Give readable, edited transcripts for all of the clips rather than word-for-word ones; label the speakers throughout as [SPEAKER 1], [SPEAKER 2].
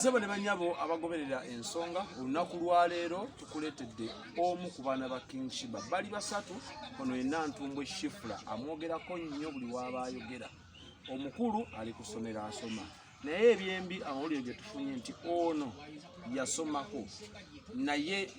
[SPEAKER 1] Sebo ne banyabo abagoberera ensonga olunaku lwa leero tukuletedde omu ku baana ba King Sheebah bali basatu ono yenna Ntumbwe Shifula amwogerako nnyo buli waba ayogera omukulu ali ku ssomero asoma naye ebyembi amawulire gye tufunye nti ono yasomako naye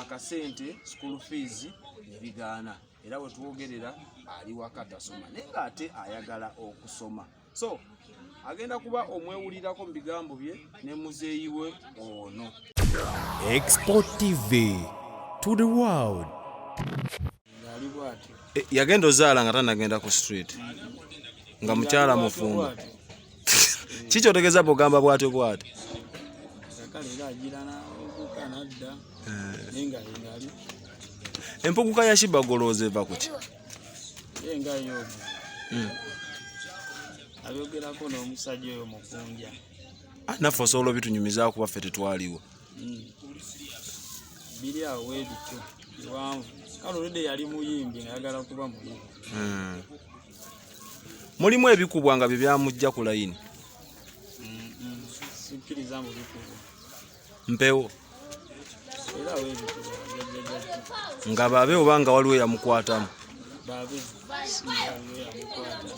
[SPEAKER 1] akasente school fees ebigaana era we twogerera ali wakatasoma naye ng'ate ayagala okusoma so agenda kuba omwewulirako mu bigambo bye ne muzeeyi we ono.
[SPEAKER 2] Export TV to the world.
[SPEAKER 1] Yagenda ozaala nga tanagenda ku street nga mukyala mufumbo kiki otegeeza bw'ogamba bw'atyo bw'ati empuguka ya Sheebah golooza eva ku ki
[SPEAKER 3] ayogerako n'omusajja oyo mukunja
[SPEAKER 1] naffe osobola bitunyumiza kuba ffe tetwaliwo
[SPEAKER 3] biri awo webityo biwanvu kale oludde yali muyimbi ngayagala kuba muyimbi
[SPEAKER 1] mulimu ebikubwa nga bye byamujja ku layini
[SPEAKER 3] sikkiriza mu bikubwa
[SPEAKER 1] mpewo
[SPEAKER 3] era webikubwa
[SPEAKER 1] nga babe oba nga waliwo yamukwatamu
[SPEAKER 3] babe yamukwata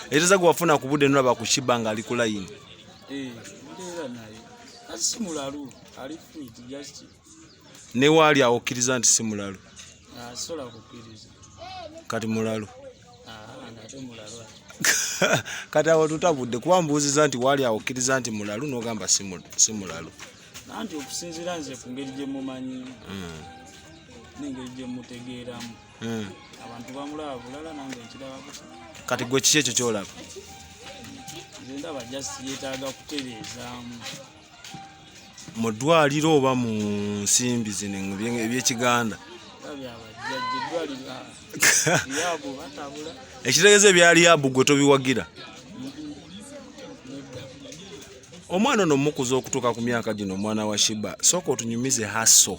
[SPEAKER 1] eteza gwe wafuna ku budde nolaba ku Sheebah nga ali ku layini
[SPEAKER 3] era naye ati si mulalu ali fit just
[SPEAKER 1] ne waali awo okkiriza nti si mulalu
[SPEAKER 3] asobola kukkiriza
[SPEAKER 1] kati mulalu
[SPEAKER 3] ngate mulalu
[SPEAKER 1] kati awo tutabudde kuba mbuuziza nti waali awo okkiriza nti mulalu n'ogamba si mulalu
[SPEAKER 3] nanti okusinziira nze ku ngeri gye mumanyi n'engeri gye mutegeeramu abantu bamulaba bulala nange nkiraba busa
[SPEAKER 1] kati gwe kiki ekyo kyolaba
[SPEAKER 3] nze ndaba just yeetaaga kutereezaamu
[SPEAKER 1] mu ddwaliro oba mu nsimbi zino ebyekiganda
[SPEAKER 3] byabajjajja eddwaliro yaabo batabula
[SPEAKER 1] ekitegeeza ebyali yabu gwe tobiwagira omwana ono mukuza okutuuka ku myaka gino omwana wa Sheebah sooka otunyumize haso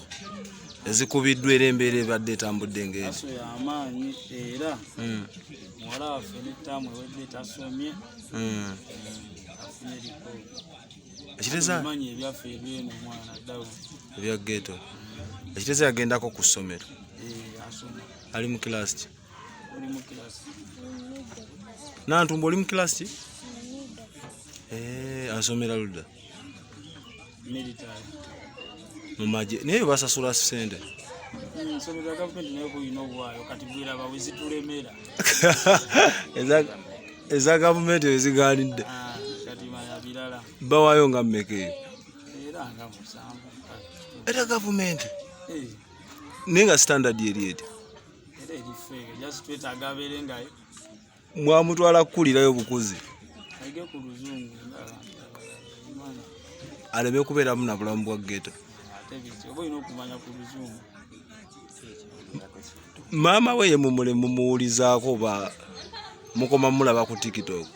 [SPEAKER 1] ezikubiddwa era embeera ebadde etambudde ngeri
[SPEAKER 3] haso y'amaanyi era muwala waffe n'ettaamu ewedde tasomye afunye rikoodi manyi ebyaffe ebyeno omwana ddawo
[SPEAKER 1] ebya ghetto ekitegeeza yagendako ku ssomero
[SPEAKER 3] asoma
[SPEAKER 1] ali mu kilasi ki
[SPEAKER 3] oli mu kilasi
[SPEAKER 1] Nantumba oli mu kilasi ki asomera ludda
[SPEAKER 3] military
[SPEAKER 1] mumaje naye basasula sente
[SPEAKER 3] ensomero ya gavumenti naye kuyina obwayo kati bwiraba wezitulemera
[SPEAKER 1] eza gavumenti ezigaanidde
[SPEAKER 3] kati manya birala
[SPEAKER 1] bawayo nga mmeka eyo
[SPEAKER 3] era nga musanvu
[SPEAKER 1] era gavumenti naye nga standard eri eti
[SPEAKER 3] era erifeege just twetaaga abeere ngayo
[SPEAKER 1] mwamutwala kukulirayo bukuzi
[SPEAKER 3] aige ku luzungu
[SPEAKER 1] aleme kubeeramu na bulamu bwa ghetto
[SPEAKER 3] oba olina okumanya ku luzungu
[SPEAKER 1] maama we ye mumuwulizaako oba mukoma mulaba ku TikTok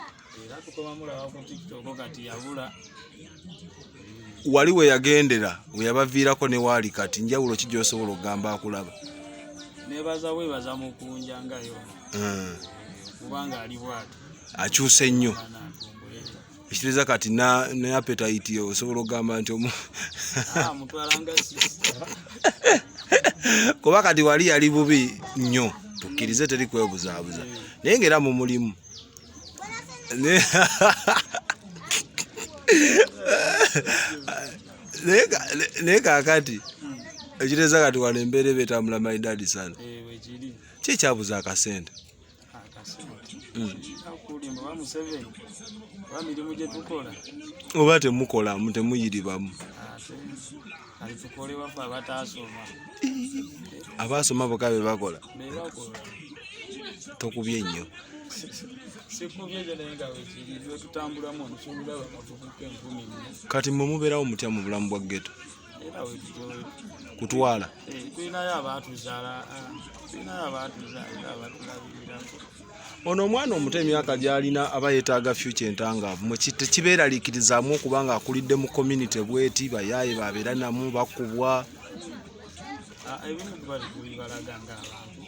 [SPEAKER 3] era tukoma mulaba ku TikTok kati yabula
[SPEAKER 1] wali we yagendera we yabaviirako ne waali kati njawulo ki gy'osobola okugamba akulaba
[SPEAKER 3] nebaza webaza mukunja ngayo kubanga ali bwati
[SPEAKER 1] akyuse nnyo ekitegeeza kati ne appetite yo osobola okugamba nti
[SPEAKER 3] mutwalanga
[SPEAKER 1] kuba kati wali yali bubi nnyo tukkirize teri kwebuzaabuza naye ng'era mu mulimu naye kaakati ekitegeeza kati wano embeera eba etambula maidadi sana ki ekyabuza akasente oba temukola temuyiribamu abaasoma boka be bakola tokubye nnyo kati mwe mubeerawo mutya mu bulamu bwa ghetto kutwala
[SPEAKER 3] tulinayo abaatuzaala abatulabirirako
[SPEAKER 1] ono omwana omuto emyaka gy'alina aba yeetaaga future entangaavu tekibeeraliikirizaamu okuba nga akulidde mu community bweti bayaaye babeera namu bakubwa
[SPEAKER 3] ebimu tuba tubibalaga ng'abantu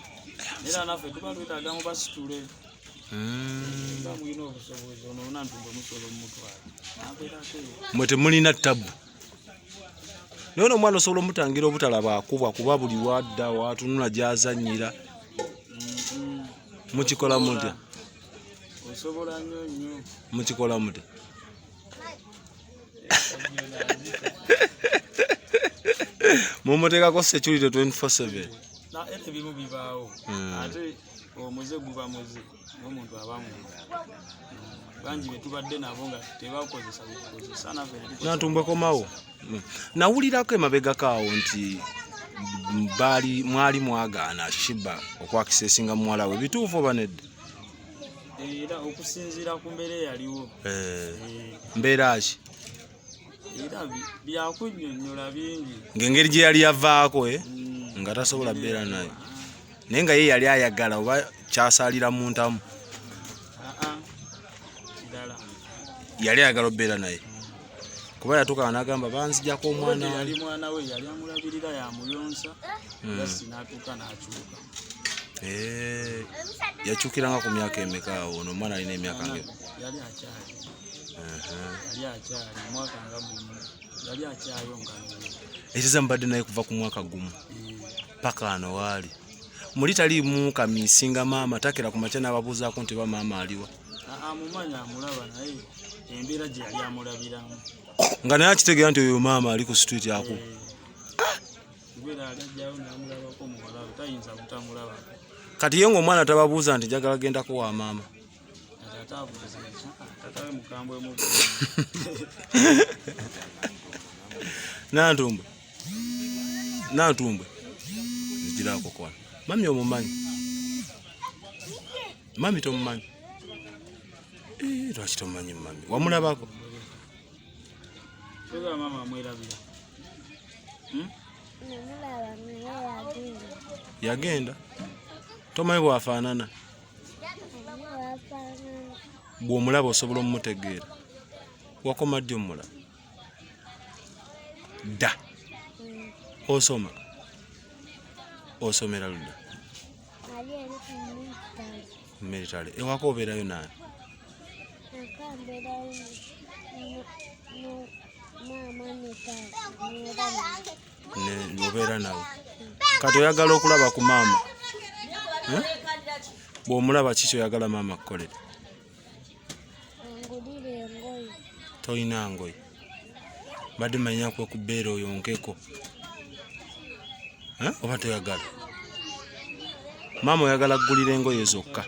[SPEAKER 3] era naffe tuba twetaaga mu basitule Mulina obusobozi ono nantumbe musolo mumutwala nabeera ate
[SPEAKER 2] mwe temulina tabu naye ono omwana osobola omutangira obutalaba akubwa kuba buli wadda watunula gyazannyira mukikola mutya
[SPEAKER 3] osobola nnyo
[SPEAKER 2] mukikola mutya mumuteekako security 24/7
[SPEAKER 3] ate ebimu bibaawo ate omuze guba muze n'omuntu aba muze bangi betubadde nabo nga tebakozesa bitukozesa naffe
[SPEAKER 2] nantumbwe komawo nawulirako emabegakaawo nti mwali mwagaana Sheebah okwakisa esinga muwala we bituufu oba nedda
[SPEAKER 3] era okusinziira ku mbeera eyaliwo
[SPEAKER 2] mbeera ki
[SPEAKER 3] era byakunnyonnyola bingi
[SPEAKER 2] ng'engeri gye yali yavaako nga tasobola beera naye naye nga ye yali ayagala oba kyasaalira mu ntamu
[SPEAKER 3] kirala
[SPEAKER 2] yali ayagala obeera naye kuba yatuuka n'agamba banzijako omwana
[SPEAKER 3] yali mwana we yali amulabirira yamuyonsa yasi n'atuuka n'akyuka
[SPEAKER 2] yakyukiranga ku myaka emeka awo ono omwana alina emyaka nge
[SPEAKER 3] yali akyali mwaka nga gumu yali akyayonga
[SPEAKER 2] ekiriza mubadde naye kuva ku mwaka gumu paka ano waali muli taliimu kamiisinga maama takera ku makya n'ababuuzaako nti ba maama aliwa
[SPEAKER 3] amumanya amulaba naye embeera gye yali amulabiramu
[SPEAKER 2] nga naye akitegeera nti oyo maama ali ku street aku
[SPEAKER 3] kubeera alijjawo n'amulabako muwala we tayinza butamulabako
[SPEAKER 2] kati ye ng'omwana tababuuza nti njagala gendako wa maama
[SPEAKER 3] tatawe mukambwe mu
[SPEAKER 2] nantumbwe nzigiraako kwana mami omumanyi mami tomumanyi lwaki tomumanyi mami wamulabako
[SPEAKER 3] toga mama amwerabira
[SPEAKER 2] yagenda tomanyi bwafaanana bw'omulaba osobola omumutegeera wakoma ddi omulaba dda osoma osomera ludda militale ewaka obeerayo naani obeera nawe kati oyagala okulaba ku maama bw'omulaba kiki oyagala maama kukolera toyina ngoye badde manya kwekubeera oyonkeko oba toyagala maama oyagala kugulira engoye zokka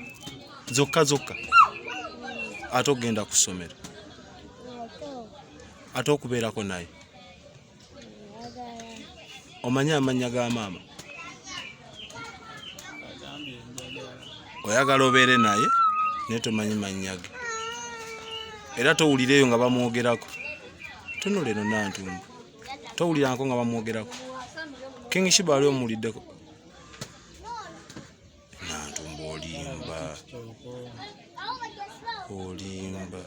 [SPEAKER 2] ate okgenda kusomera ate okubeerako naye omanyi amannya ga maama oyagala obeere naye naye tomanyi mannya ge era towulireyo nga bamwogerako tunula eno nantumba towuliranko nga bamwogerako King Sheebah ali omuwuliddeko nantumba olimba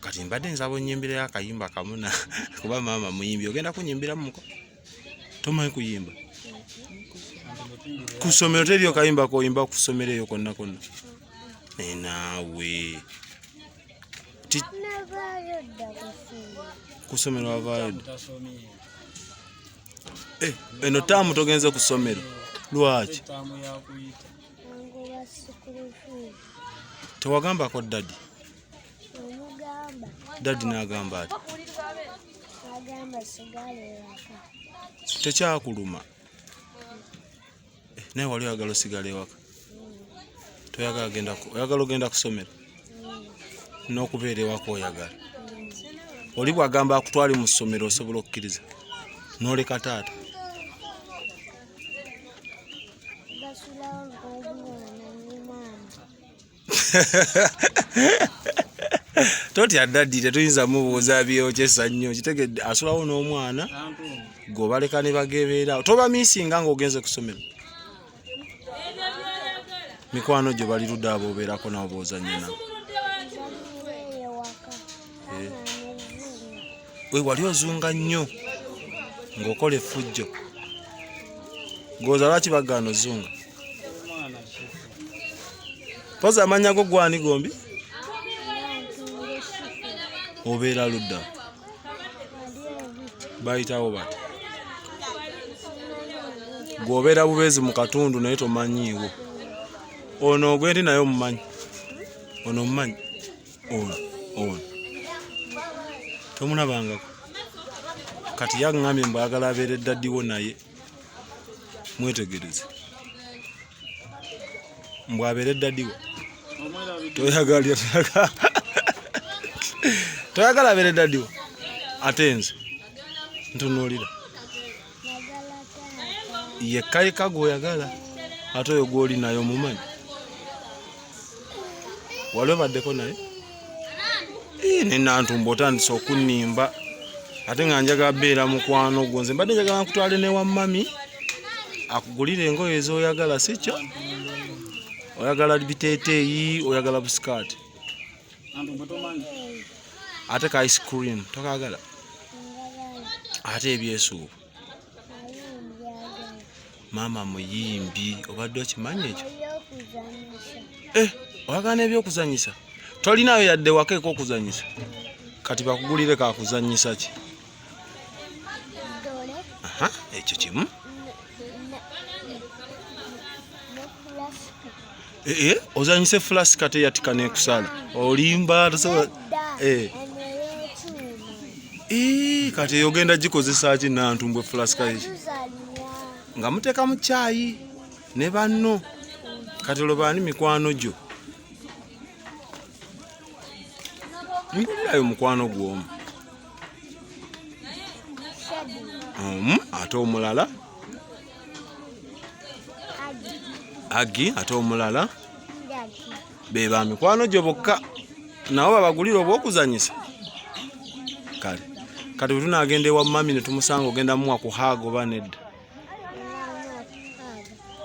[SPEAKER 2] kati mbadde nsaba onnyimbirayo akayimba kamuna kuba maama muyimbi ogenda kunyimbira muko tomanyi kuyimba ku ssomero teriyo kayimba koyimba ku ssomero eyo konna naawe ku ssomero avaayo dda eno taamu togenze ku ssomero lwaki tewagambako dadi n'agamba ati tekyakuluma naye wali oyagala osigala ewaka oyagala ogenda kusomera n'okubeera ewaka oyagala oli bwagamba akutwali mu ssomero osobola okukkiriza n'oleka taata totya dadi tetuyinza mubuuza byokyesa nnyo kitegedde asulawo n'omwana gweobaleka ne bagebeera toba miisinga ng'ogenze kusomera mikwano gye bali ludda abo obeerako nabo boozanye nabo we wali ozunga nnyo ng'okola effujjo gooza lwaki bagaana ozunga Poza amanya go gwani gombi? Obeera ludda. Bayitawo bati. Gwobeera bubezi mu katundu naye tomanyiiwo. Ono ogwendi naye omumanyi. Ono omumanyi. Ono. Tomunabangako. Kati yaŋŋambye mbagala abeere daddiwo naye. Mwetegereze. Mbwabeere daddiwo. Toyagala abeere daddiwo. Ate nze ntunuulira. Yekka gw'oyagala ate oyo gw'oli naye omumanyi. Wali obaddeko naye? Ne Nantumbo otandise okunnimba ate nga njagala beera mukwano gwo. Nze mbadde njagala nkutwale newa mami akugulire engoye ez'oyagala, si kyo? Oyagala biteeteeyi, oyagala busikaati. Ate ka ice cream tokagala? Ate ebyesuubu. Mama muyimbi, obadde okimanyi ekyo? Oyagala n'ebyokuzanyisa? Tolinayo yadde wakeeko okuzanyisa? Kati bakugulire kakuzanyisa ki? Ekyo kimu. Ozanyise flask ate yatika nekusala. Olimba tosobola. Kati eyogenda gikozesa ki Nantumbwe flask ekyo? Nga muteeka mu caayi ne banno. Kati olwobaani mikwano gyo. Mbulirayo mukwano gw'omu. Ate omulala? Agi ate omulala? Be ba mikwano gyo bokka. Nabo babagulira oba okuzanyisa? Kale. Kati bwe tunaagenda ewa mami ne tumusanga ogenda muwa ku Haga oba nedda?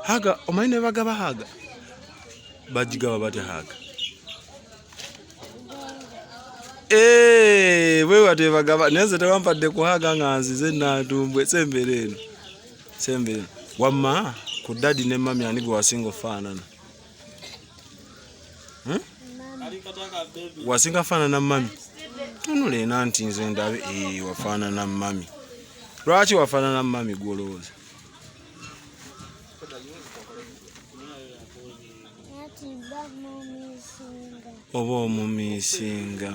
[SPEAKER 2] Haga, omanyi ne bagaba Haga? Bagigaba batya Haga? Bwe bate bagaba. Naye nze tewampadde ku Haga nga nzize Nantumbwe. Sembera eno. Sembera eno. Wamma ku daddy ne mami ani gwe wasinga ofaanana? Wasinga faanana mami? Tunule nanti nze ndabe wafaanana mami. Lwaki wafaanana mami gw'olowooza? Oba omumiisinga.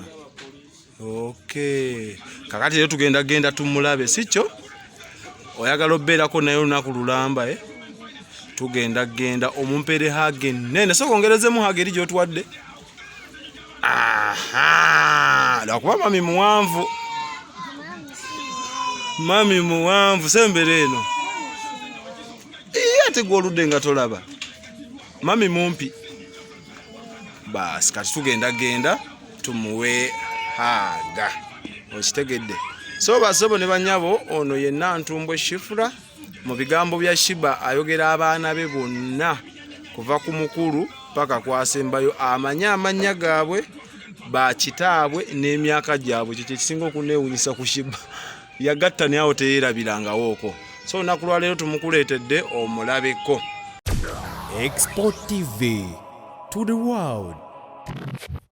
[SPEAKER 2] Okay. Kakati rero tugenda tumulabe, si kyo? Oyagala obeerako naye olunaku lulamba, tugenda omumpere Haga ennene. So kongerezemu Haga eri gy'otuwadde? Lwakuba mami muwanvu. Mami muwanvu, sembera eno. Ate gw'oludde nga tolaba. Mami mumpi. Basi kati tugenda tumuwe Haga. Okitegedde? So basobo ne banyabo, ono ye Nantumbwe Shifra. Mu bigambo bya Sheebah ayogera abaana be bonna kuva ku mukulu paka kwasembayo amanya gaabwe, ba kitaabwe n'emyaka gyabwe. Kye kisinga okuneewunyisa ku Sheebah. Yagatta ne awo teyeerabirangawooko. So olunaku lwa leero tumukuleetedde omulabeko.
[SPEAKER 4] Export TV to the world.